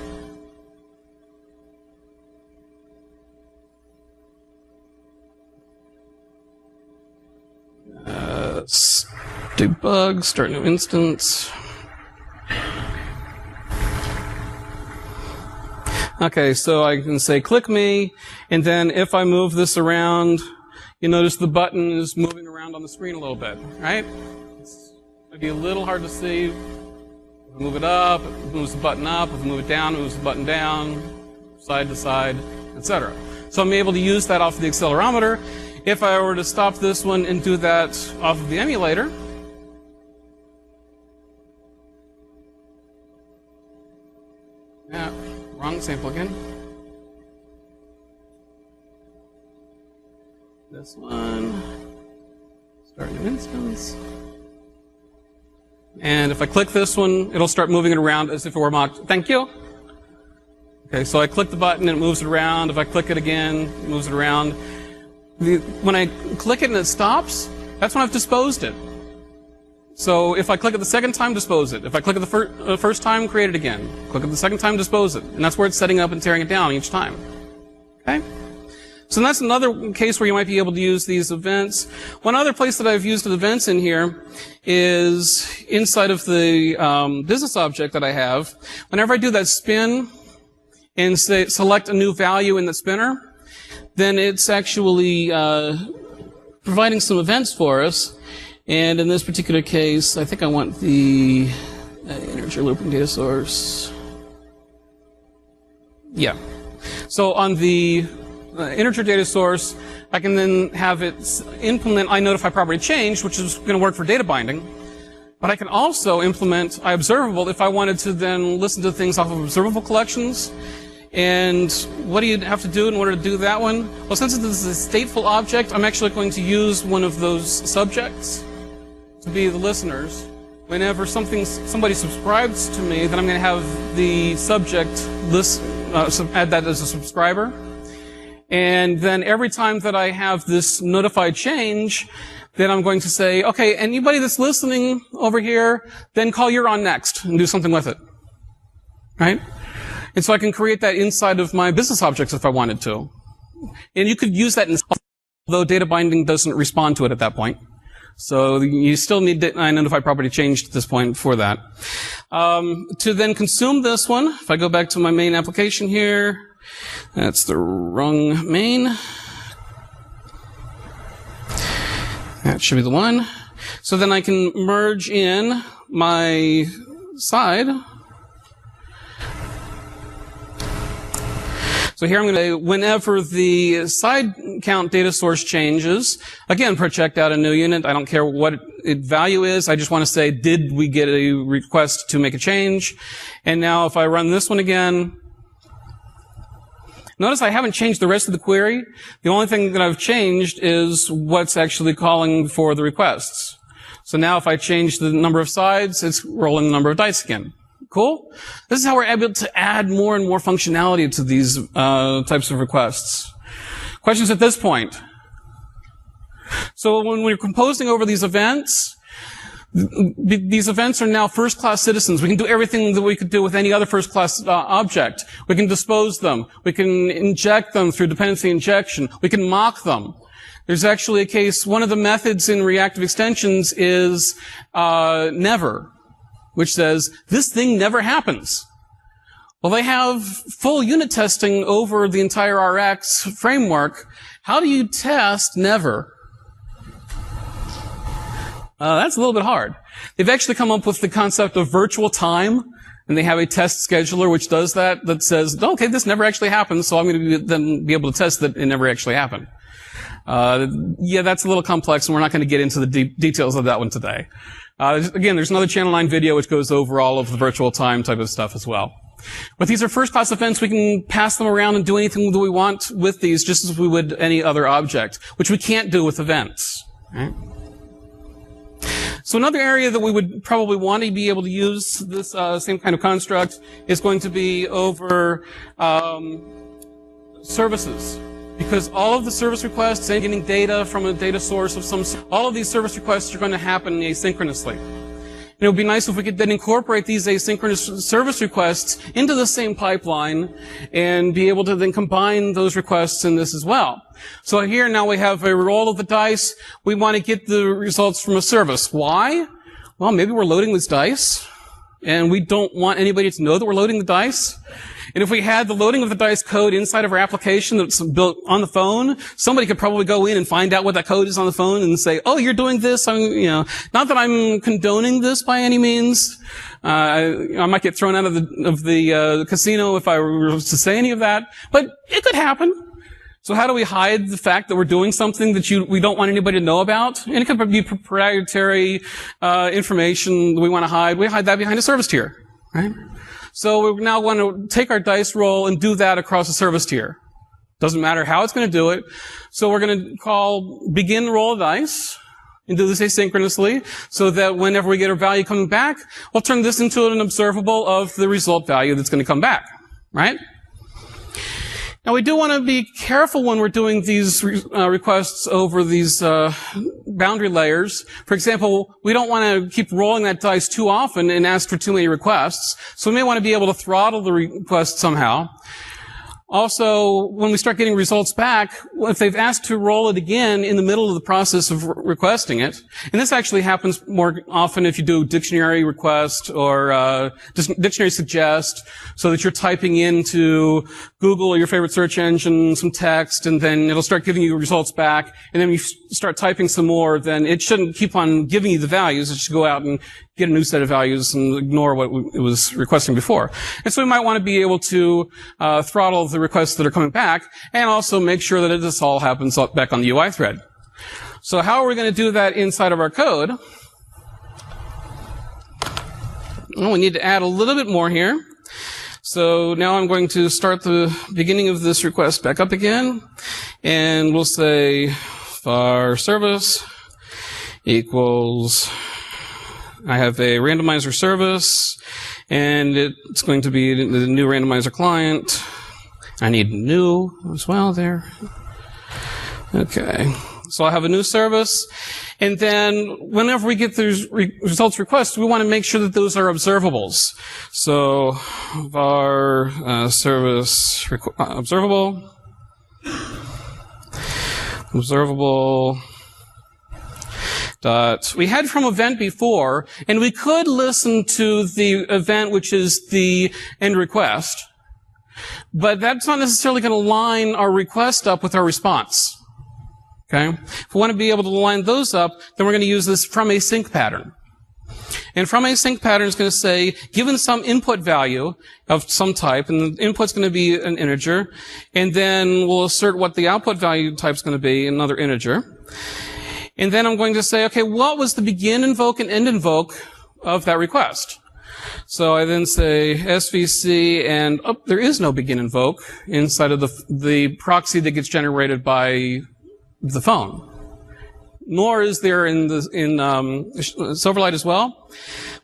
Let's debug, start new instance. Okay, so I can say click me, and then if I move this around, you notice the button is moving around on the screen a little bit, right? It's maybe a little hard to see. If I move it up, it moves the button up. If I move it down, it moves the button down, side to side, etc. So I'm able to use that off of the accelerometer. If I were to stop this one and do that off of the emulator, yeah, wrong sample again. This one, start new instance. And if I click this one, it'll start moving it around as if it were mocked. Thank you. Okay, so I click the button and it moves it around. If I click it again, it moves it around. When I click it and it stops, that's when I've disposed it. So if I click it the second time, dispose it. If I click it the first time, create it again. Click it the second time, dispose it. And that's where it's setting up and tearing it down each time. Okay? So that's another case where you might be able to use these events. One other place that I've used events in here is inside of the business object that I have. Whenever I do that spin and select a new value in the spinner, then it's actually providing some events for us. And in this particular case, I think I want the integer looping data source. Yeah. So on the integer data source, I can then have it implement iNotifyPropertyChanged, which is going to work for data binding. But I can also implement iObservable if I wanted to then listen to things off of observable collections. And what do you have to do in order to do that one? Well, since this is a stateful object, I'm actually going to use one of those subjects to be the listeners. Whenever somebody subscribes to me, then I'm going to have the subject add that as a subscriber. And then every time that I have this notified change, then I'm going to say, okay, anybody that's listening over here, then call you're on next and do something with it. Right? And so I can create that inside of my business objects if I wanted to. And you could use that although data binding doesn't respond to it at that point. So you still need iNotifyPropertyChanged at this point for that. To then consume this one, if I go back to my main application here, that's the wrong main. That should be the one. So then I can merge in my side. So here I'm going to say, whenever the side count data source changes, again, project out a new unit. I don't care what its value is. I just want to say, did we get a request to make a change? And now if I run this one again, notice I haven't changed the rest of the query. The only thing that I've changed is what's actually calling for the requests. So now if I change the number of sides, it's rolling the number of dice again. Cool? This is how we're able to add more and more functionality to these types of requests. Questions at this point? So when we're composing over these events are now first-class citizens. We can do everything that we could do with any other first-class object. We can dispose them. We can inject them through dependency injection. We can mock them. There's actually a case, one of the methods in reactive extensions is never, which says, this thing never happens. Well, they have full unit testing over the entire RX framework. How do you test never? That's a little bit hard. They've actually come up with the concept of virtual time, and they have a test scheduler which does that says, okay, this never actually happened, so I'm going to then be able to test that it never actually happened. Yeah, that's a little complex, and we're not going to get into the details of that one today. Again, there's another Channel 9 video which goes over all of the virtual time type of stuff as well. But these are first-class events. We can pass them around and do anything that we want with these, just as we would any other object, which we can't do with events. Right? So another area that we would probably want to be able to use this same kind of construct is going to be over services. Because all of the service requests and getting data from a data source of all of these service requests are going to happen asynchronously. And it would be nice if we could then incorporate these asynchronous service requests into the same pipeline and be able to then combine those requests in this as well. So here now we have a roll of the dice. We want to get the results from a service. Why? Well, maybe we're loading these dice, and we don't want anybody to know that we're loading the dice. And if we had the loading of the dice code inside of our application that's built on the phone, somebody could probably go in and find out what that code is on the phone and say, "Oh, you're doing this." Not that I'm condoning this by any means. I might get thrown out of the casino if I were to say any of that, but it could happen. So how do we hide the fact that we're doing something that we don't want anybody to know about? And it could be proprietary information that we want to hide. We hide that behind a service tier, right? So we now want to take our dice roll and do that across a service tier. Doesn't matter how it's going to do it. So we're going to call begin roll of dice and do this asynchronously so that whenever we get a value coming back, we'll turn this into an observable of the result value that's going to come back, right? Now, we do want to be careful when we're doing these requests over these boundary layers. For example, we don't want to keep rolling that dice too often and ask for too many requests. So we may want to be able to throttle the request somehow. Also, when we start getting results back, if they've asked to roll it again in the middle of the process of requesting it, and this actually happens more often if you do dictionary request or dictionary suggest, so that you're typing into Google or your favorite search engine some text, and then it'll start giving you results back, and then you start typing some more, then it shouldn't keep on giving you the values. It should go out and get a new set of values and ignore what it was requesting before. And so we might want to be able to throttle the requests that are coming back and also make sure that this all happens back on the UI thread. So how are we going to do that inside of our code? Well, we need to add a little bit more here. So now I'm going to start the beginning of this request back up again, and we'll say var service equals, I have a randomizer service, and it's going to be the new randomizer client. I need new as well there. Okay. So I have a new service, and then whenever we get those results requests, we want to make sure that those are observables. So var service observable dot. We had from event before, and we could listen to the event, which is the end request, but that's not necessarily going to line our request up with our response. Okay? If we want to be able to line those up, then we're going to use this from async pattern. And from async pattern is going to say, given some input value of some type, and the input's going to be an integer, and then we'll assert what the output value type is going to be, another integer. And then I'm going to say, okay, what was the begin invoke and end invoke of that request? So I then say SVC, and there is no begin invoke inside of the proxy that gets generated by the phone. Nor is there in Silverlight as well.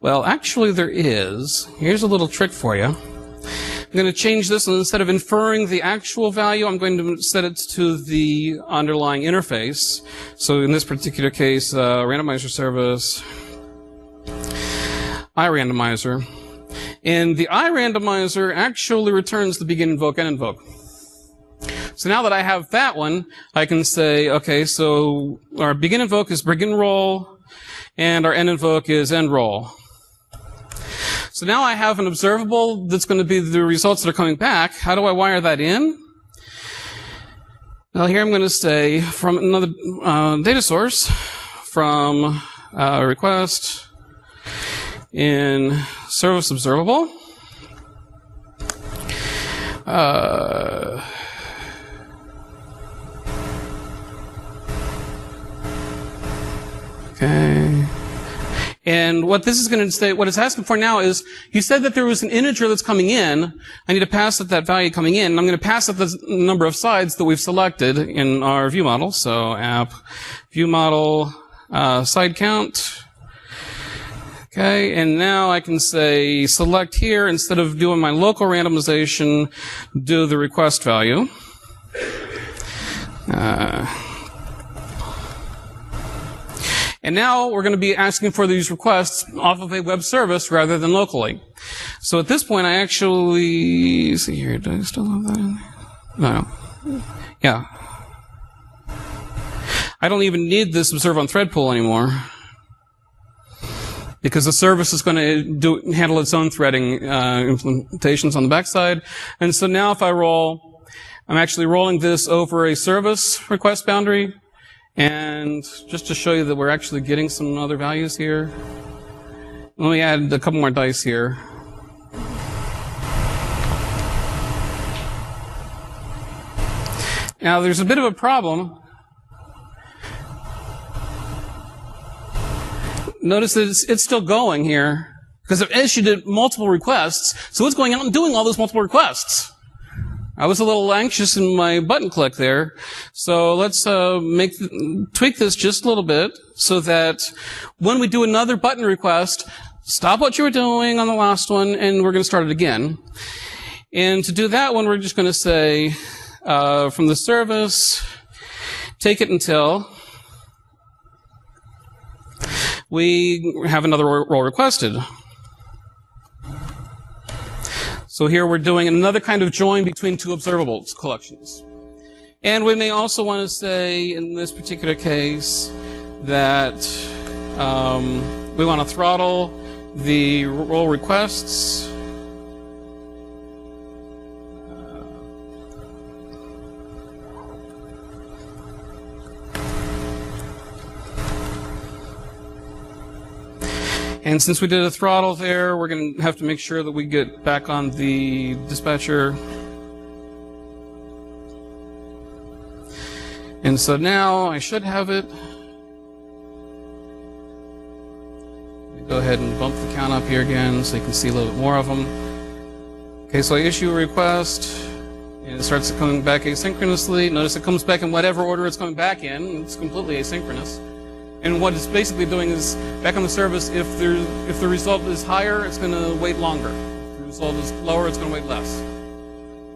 Well, actually there is. Here's a little trick for you. I'm going to change this, and instead of inferring the actual value, I'm going to set it to the underlying interface. So in this particular case, randomizer service, iRandomizer. And the iRandomizer actually returns the begin invoke and invoke. So now that I have that one, I can say, okay, so our begin invoke is begin roll, and our end invoke is end roll. So now I have an observable that's going to be the results that are coming back. How do I wire that in? Well, here I'm going to say from another data source, from request in service observable. Okay. And what this is going to say, what it's asking for now is, you said that there was an integer that's coming in. I need to pass it that value coming in. And I'm going to pass it the number of sides that we've selected in our view model. So app view model side count. Okay, and now I can say select here, instead of doing my local randomization, do the request value. And now we're going to be asking for these requests off of a web service rather than locally. So at this point, I actually, see here, do I still have that in there? No. Yeah. I don't even need this observe on thread pool anymore, because the service is going to handle its own threading implementations on the backside. And so now if I roll, I'm actually rolling this over a service request boundary. And just to show you that we're actually getting some other values here, let me add a couple more dice here. Now there's a bit of a problem. Notice that it's still going here, because I've issued multiple requests, so it's going out and doing all those multiple requests. I was a little anxious in my button click there, so let's tweak this just a little bit so that when we do another button request, stop what you were doing on the last one, and we're going to start it again. And to do that one, we're just going to say from the service, take it until we have another role requested. So here we're doing another kind of join between two observables collections. And we may also want to say, in this particular case, that we want to throttle the role requests. And since we did a throttle there, we're going to have to make sure that we get back on the dispatcher. And so now I should have it. Go ahead and bump the count up here again so you can see a little bit more of them. Okay, so I issue a request, and it starts coming back asynchronously. Notice it comes back in whatever order it's coming back in. It's completely asynchronous. And what it's basically doing is, back on the service, if the result is higher, it's going to wait longer. If the result is lower, it's going to wait less.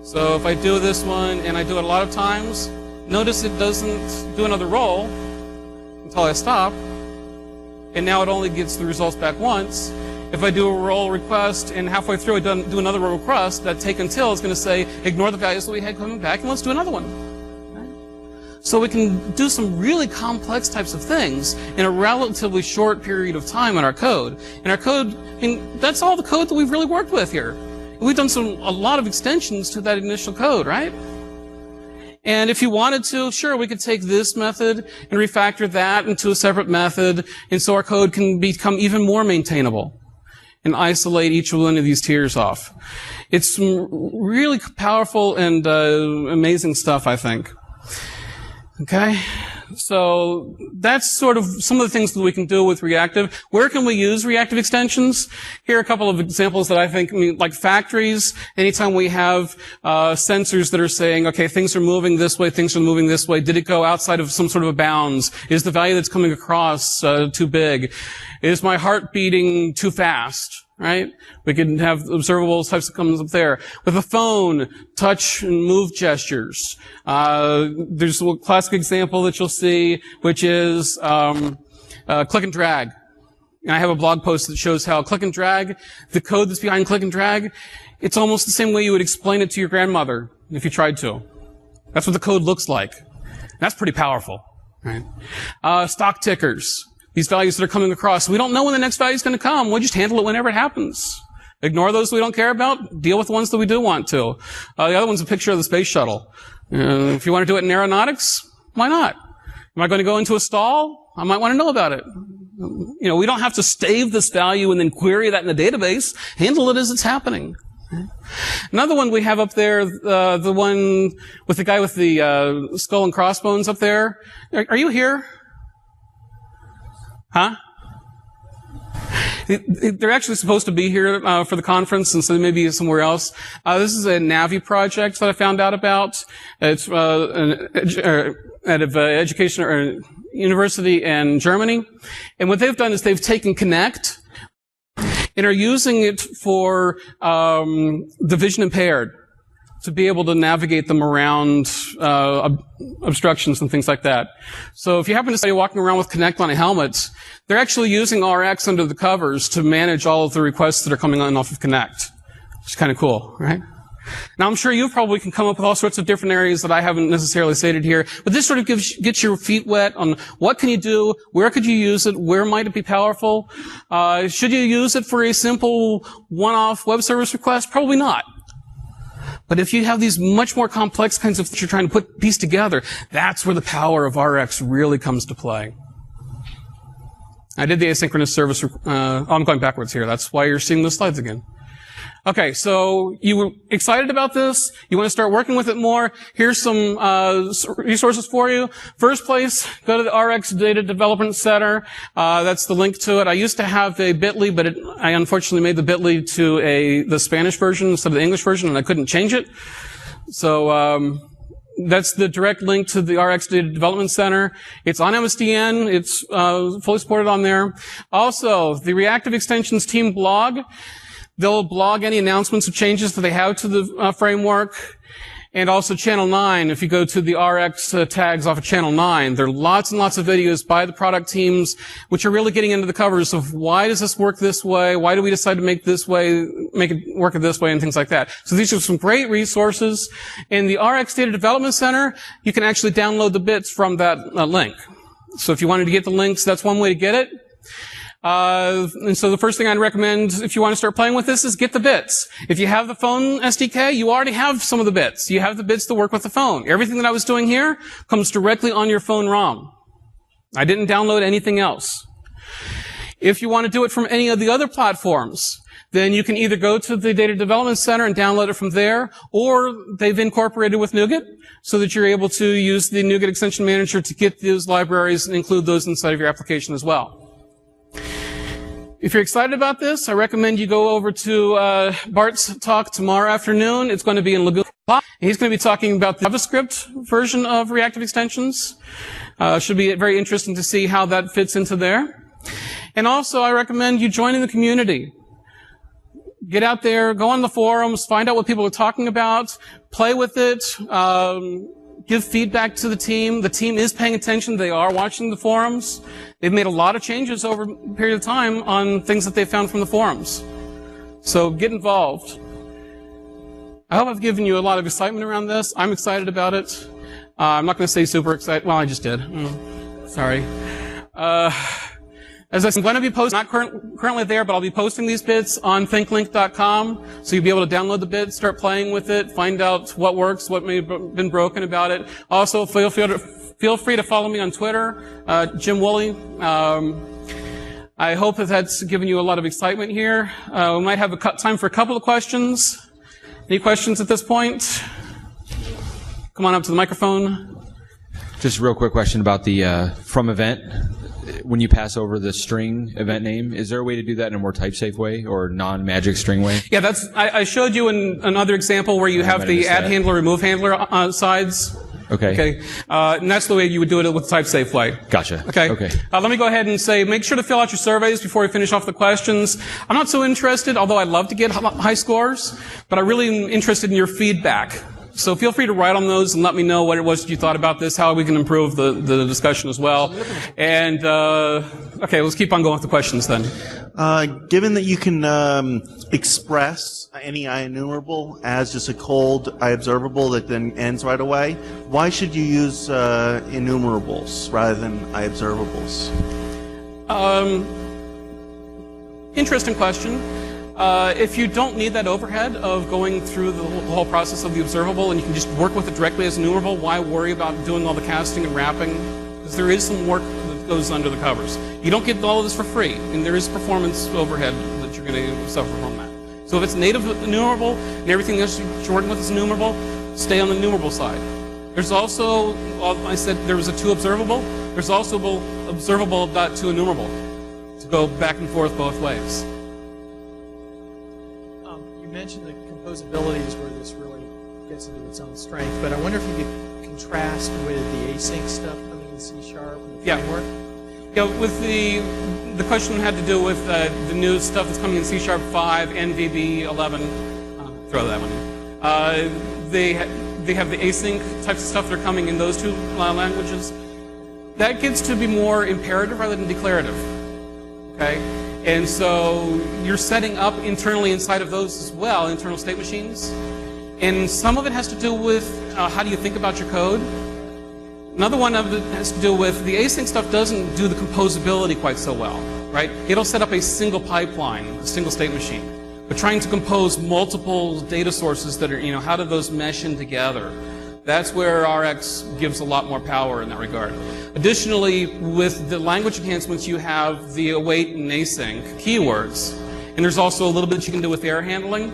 So if I do this one, and I do it a lot of times, notice it doesn't do another roll until I stop. And now it only gets the results back once. If I do a roll request, and halfway through I do another roll request, that take until is going to say, ignore the values that we had coming back, and let's do another one. So we can do some really complex types of things in a relatively short period of time in our code. And our code, I mean, that's all the code that we've really worked with here. We've done a lot of extensions to that initial code, right? And if you wanted to, sure, we could take this method and refactor that into a separate method, and so our code can become even more maintainable and isolate each one of these tiers off. It's some really powerful and amazing stuff, I think. Okay, so that's sort of some of the things that we can do with reactive. Where can we use reactive extensions? Here are a couple of examples that I think, like factories. Anytime we have sensors that are saying, okay, things are moving this way, things are moving this way. Did it go outside of some sort of a bounds? Is the value that's coming across too big? Is my heart beating too fast? Right? We can have observable types of comes up there. With a phone, touch and move gestures. There's a classic example that you'll see, which is click and drag. And I have a blog post that shows how click and drag, the code that's behind click and drag, it's almost the same way you would explain it to your grandmother if you tried to. That's what the code looks like. That's pretty powerful. Right? Stock tickers. These values that are coming across. We don't know when the next value is going to come. We just handle it whenever it happens. Ignore those we don't care about. Deal with the ones that we do want to. The other one's a picture of the space shuttle. If you want to do it in aeronautics, why not? Am I going to go into a stall? I might want to know about it. You know, we don't have to stave this value and then query that in the database. Handle it as it's happening. Another one we have up there, the one with the guy with the skull and crossbones up there. Are you here? Huh? They're actually supposed to be here for the conference, and so they may be somewhere else. This is a Navi project that I found out about. It's at an education or university in Germany. And what they've done is they've taken Connect and are using it for the vision impaired, to be able to navigate them around obstructions and things like that. So if you happen to say walking around with Connect on a helmet, they're actually using RX under the covers to manage all of the requests that are coming on off of Connect. Which is kind of cool, right? Now, I'm sure you probably can come up with all sorts of different areas that I haven't necessarily stated here, but this sort of gets your feet wet on what can you do, where could you use it, where might it be powerful. Should you use it for a simple one-off web service request? Probably not. But if you have these much more complex kinds of things you're trying to piece together, that's where the power of RX really comes to play. I did the asynchronous service, I'm going backwards here. That's why you're seeing the slides again. Okay, so you were excited about this. You want to start working with it more. Here's some resources for you. First place, go to the RX Data Development Center. That's the link to it. I used to have a bit.ly, but I unfortunately made the bit.ly to the Spanish version instead of the English version, and I couldn't change it. So that's the direct link to the RX Data Development Center. It's on MSDN. It's fully supported on there. Also, the Reactive Extensions team blog. They'll blog any announcements of changes that they have to the framework. And also Channel 9, if you go to the RX tags off of Channel 9, there are lots and lots of videos by the product teams which are really getting into the covers of why does this work this way, why do we decide to make it work this way, and things like that. So these are some great resources. In the RX Data Development Center, you can actually download the bits from that link. So if you wanted to get the links, that's one way to get it. And so the first thing I'd recommend if you want to start playing with this is get the bits. If you have the phone SDK, you already have some of the bits. You have the bits to work with the phone. Everything that I was doing here comes directly on your phone ROM. I didn't download anything else. If you want to do it from any of the other platforms, then you can either go to the Data Development Center and download it from there, or they've incorporated with NuGet so that you're able to use the NuGet Extension Manager to get those libraries and include those inside of your application as well. If you're excited about this, I recommend you go over to Bart's talk tomorrow afternoon. It's going to be in Laguna. He's going to be talking about the JavaScript version of reactive extensions. Should be very interesting to see how that fits into there. And also, I recommend you joining the community. Get out there, go on the forums, find out what people are talking about, play with it, give feedback to the team. The team is paying attention. They are watching the forums. They've made a lot of changes over a period of time on things that they found from the forums. So get involved. I hope I've given you a lot of excitement around this. I'm excited about it. I'm not going to say super excited. Well, I just did. Sorry. As I said, I'm going to be posting, not currently there, but I'll be posting these bits on thinklink.com, so you'll be able to download the bits, start playing with it, find out what works, what may have been broken about it. Also, feel free to follow me on Twitter, Jim Woolley. I hope that that's given you a lot of excitement here. We might have time for a couple of questions. Any questions at this point? Come on up to the microphone. Just a real quick question about the from event. When you pass over the string event name, is there a way to do that in a more type-safe way or non-magic string way? Yeah, I showed you in another example where you have the add handler, remove handler sides. Okay. And that's the way you would do it with the type-safe way. Gotcha. Okay. Okay. Let me go ahead and say, make sure to fill out your surveys before we finish off the questions. I'm not so interested, although I'd love to get high scores, but I really am interested in your feedback. So feel free to write on those and let me know what it was you thought about this, how we can improve the discussion as well. And, okay, let's keep on going with the questions then. Given that you can express any IEnumerable as just a cold IObservable that then ends right away, why should you use enumerables rather than IObservables? Interesting question. If you don't need that overhead of going through the whole process of the observable and you can just work with it directly as enumerable, why worry about doing all the casting and wrapping? Because there is some work that goes under the covers. You don't get all of this for free, and there is performance overhead that you're going to suffer from that. So if it's native enumerable and everything else you're working with is enumerable, stay on the enumerable side. There's also, I said there was a toObservable. There's also observable.toEnumerable to go back and forth both ways. You mentioned the composability is where this really gets into its own strength, but I wonder if you could contrast with the async stuff coming in C# and the framework. Yeah, with the question had to do with the new stuff that's coming in C# 5, NVB11. Throw that one in. They have the async types of stuff that are coming in those two languages. That gets to be more imperative rather than declarative. Okay? And so you're setting up internally inside of those as well, internal state machines. And some of it has to do with how do you think about your code. Another one of it has to do with the async stuff doesn't do the composability quite so well, right? It'll set up a single pipeline, a single state machine. But trying to compose multiple data sources that are, how do those mesh in together? That's where RX gives a lot more power in that regard. Additionally, with the language enhancements, you have the await and async keywords. And there's also a little bit that you can do with error handling.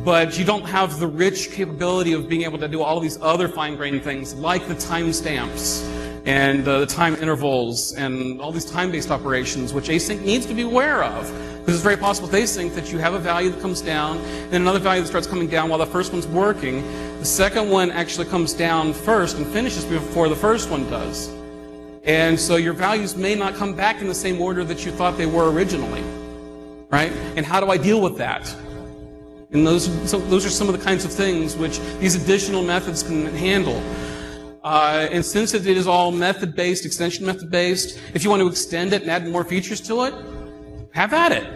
But you don't have the rich capability of being able to do all of these other fine-grained things like the timestamps and the time intervals and all these time-based operations, which async needs to be aware of. Because it's very possible with async that you have a value that comes down, then another value that starts coming down while the first one's working. The second one actually comes down first and finishes before the first one does. And so your values may not come back in the same order that you thought they were originally, right? And how do I deal with that? And those are some of the kinds of things which these additional methods can handle. And since it is all method-based, extension method-based, if you want to extend it and add more features to it, have at it.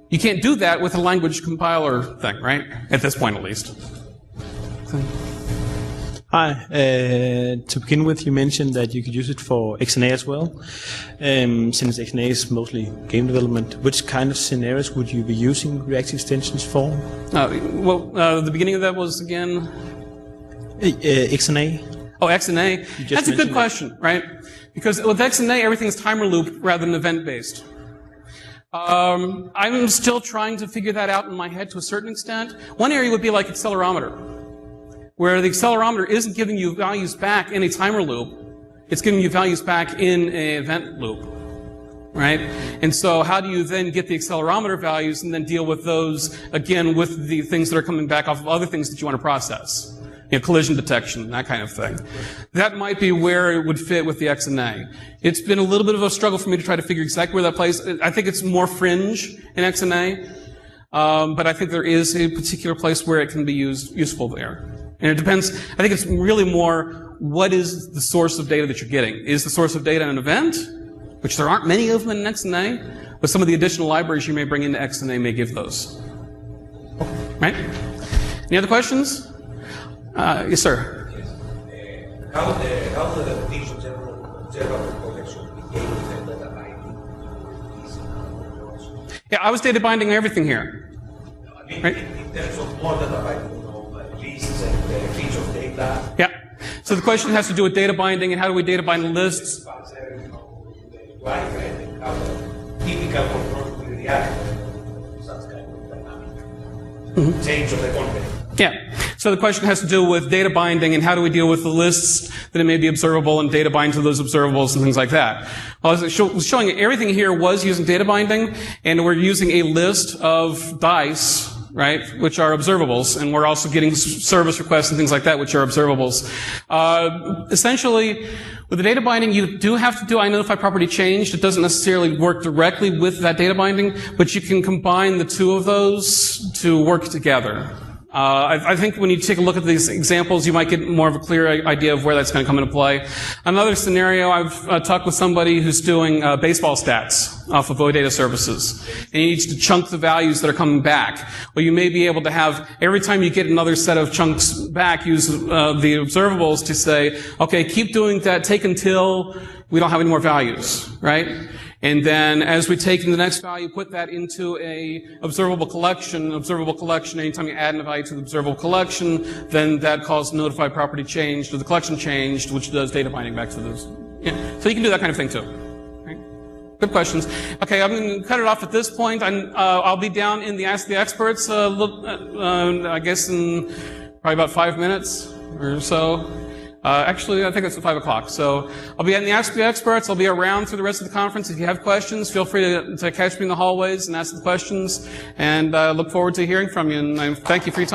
You can't do that with a language compiler thing, right? At this point, at least. Hi. To begin with, you mentioned that you could use it for XNA as well. Since XNA is mostly game development, which kind of scenarios would you be using React extensions for? The beginning of that was, again? XNA. Oh, XNA. That's a good question, right? Because with XNA, everything is timer loop rather than event-based. I'm still trying to figure that out in my head to a certain extent. One area would be like accelerometer, where the accelerometer isn't giving you values back in a timer loop, it's giving you values back in an event loop, right? And so how do you then get the accelerometer values and then deal with those, again, with the things that are coming back off of other things that you want to process? Collision detection, that kind of thing. That might be where it would fit with the XNA. It's been a little bit of a struggle for me to try to figure exactly where that plays. I think it's more fringe in XNA, but I think there is a particular place where it can be useful there. And it depends, I think it's really more, what is the source of data that you're getting? Is the source of data an event? Which there aren't many of them in XNA, but some of the additional libraries you may bring into XNA may give those. Right? Any other questions? Yes, sir. Yes. How the definition observable collection became data binding is Yeah, I was data binding everything here. I mean, right? in terms of more data binding, lists and features data. Yeah. So the question has to do with data binding and how do we data bind lists? Typical control with React, such kind of dynamic change of the content. Yeah. So the question has to do with data binding and how do we deal with the lists that it may be observable and data bind to those observables and things like that. Well, I was showing everything here was using data binding, and we're using a list of dice, right, which are observables, and we're also getting service requests and things like that, which are observables. Essentially, with the data binding, you do have to do identify property changed. It doesn't necessarily work directly with that data binding, but you can combine the two of those to work together. I think when you take a look at these examples, you might get more of a clear idea of where that's going to come into play. Another scenario, I've talked with somebody who's doing baseball stats off of OData services, and he needs to chunk the values that are coming back. Well, you may be able to have, every time you get another set of chunks back, use the observables to say, okay, keep doing that, take until we don't have any more values, right? And then as we take in the next value, put that into a observable collection. Observable collection, anytime you add a value to the observable collection, then that calls notify property changed or the collection changed, which does data binding back to those. Yeah. So you can do that kind of thing too. Right? Good questions. Okay, I'm going to cut it off at this point. I'll be down in the Ask the Experts, I guess in probably about 5 minutes or so. Actually, I think it's at 5 o'clock. So I'll be in the Ask the Experts. I'll be around through the rest of the conference. If you have questions, feel free to catch me in the hallways and ask the questions. And I look forward to hearing from you. And I thank you for your time.